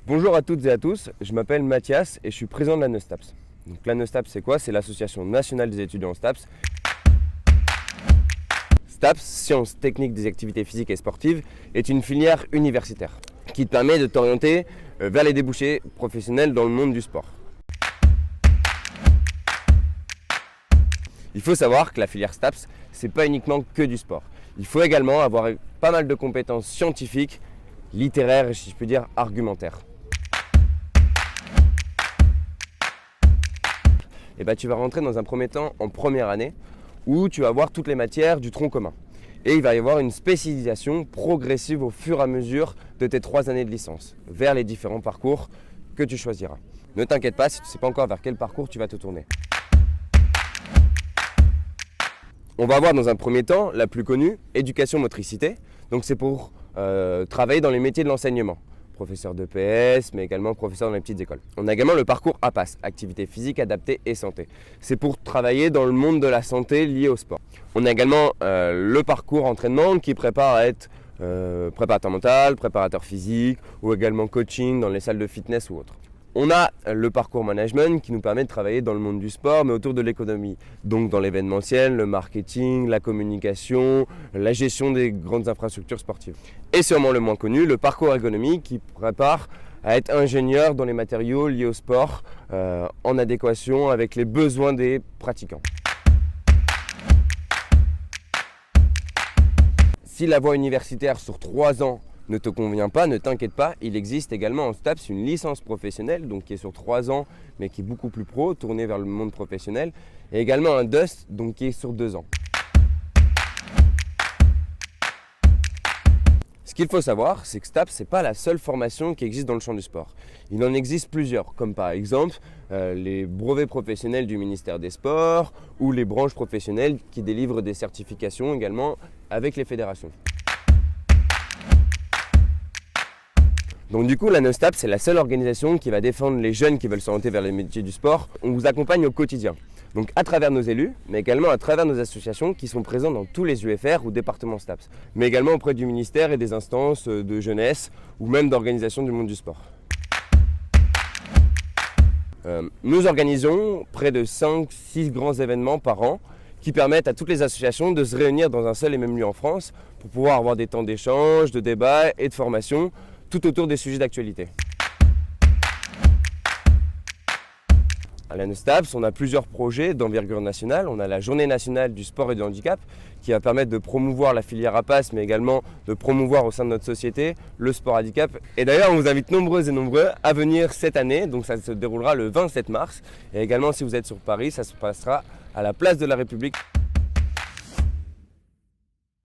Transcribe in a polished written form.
Bonjour à toutes et à tous, je m'appelle Mathias et je suis président de la NEUSTAPS. Donc la NEUSTAPS c'est quoi? C'est l'Association nationale des étudiants en STAPS. STAPS, Sciences techniques des activités physiques et sportives, est une filière universitaire qui te permet de t'orienter vers les débouchés professionnels dans le monde du sport. Il faut savoir que la filière STAPS, c'est pas uniquement que du sport. Il faut également avoir pas mal de compétences scientifiques, littéraires et si je peux dire argumentaires. Et tu vas rentrer dans un premier temps en première année où tu vas voir toutes les matières du tronc commun. Et il va y avoir une spécialisation progressive au fur et à mesure de tes 3 années de licence vers les différents parcours que tu choisiras. Ne t'inquiète pas si tu ne sais pas encore vers quel parcours tu vas te tourner. On va avoir dans un premier temps la plus connue, éducation motricité. Donc c'est pour travailler dans les métiers de l'enseignement. Professeur de PS, mais également professeur dans les petites écoles. On a également le parcours APAS, activité physique adaptée et santé. C'est pour travailler dans le monde de la santé lié au sport. On a également le parcours entraînement qui prépare à être préparateur mental, préparateur physique ou également coaching dans les salles de fitness ou autres. On a le parcours management qui nous permet de travailler dans le monde du sport mais autour de l'économie. Donc dans l'événementiel, le marketing, la communication, la gestion des grandes infrastructures sportives. Et sûrement le moins connu, le parcours ergonomie qui prépare à être ingénieur dans les matériaux liés au sport en adéquation avec les besoins des pratiquants. Si la voie universitaire sur 3 ans ne te convient pas, ne t'inquiète pas, il existe également en STAPS une licence professionnelle, donc qui est sur 3 ans, mais qui est beaucoup plus pro, tournée vers le monde professionnel, et également un DUST, donc qui est sur 2 ans. Ce qu'il faut savoir, c'est que STAPS, ce n'est pas la seule formation qui existe dans le champ du sport. Il en existe plusieurs, comme par exemple les brevets professionnels du ministère des Sports ou les branches professionnelles qui délivrent des certifications également avec les fédérations. Donc du coup, la NEUSTAPS, c'est la seule organisation qui va défendre les jeunes qui veulent s'orienter vers les métiers du sport. On vous accompagne au quotidien, donc à travers nos élus, mais également à travers nos associations qui sont présentes dans tous les UFR ou départements STAPS, mais également auprès du ministère et des instances de jeunesse ou même d'organisations du monde du sport. Nous organisons près de 5-6 grands événements par an qui permettent à toutes les associations de se réunir dans un seul et même lieu en France pour pouvoir avoir des temps d'échange, de débat et de formation tout autour des sujets d'actualité. À la NEUSTAPS, on a plusieurs projets d'envergure nationale. On a la Journée nationale du sport et du handicap qui va permettre de promouvoir la filière APAS, mais également de promouvoir au sein de notre société le sport handicap. Et d'ailleurs, on vous invite nombreuses et nombreux à venir cette année. Donc ça se déroulera le 27 mars. Et également, si vous êtes sur Paris, ça se passera à la place de la République.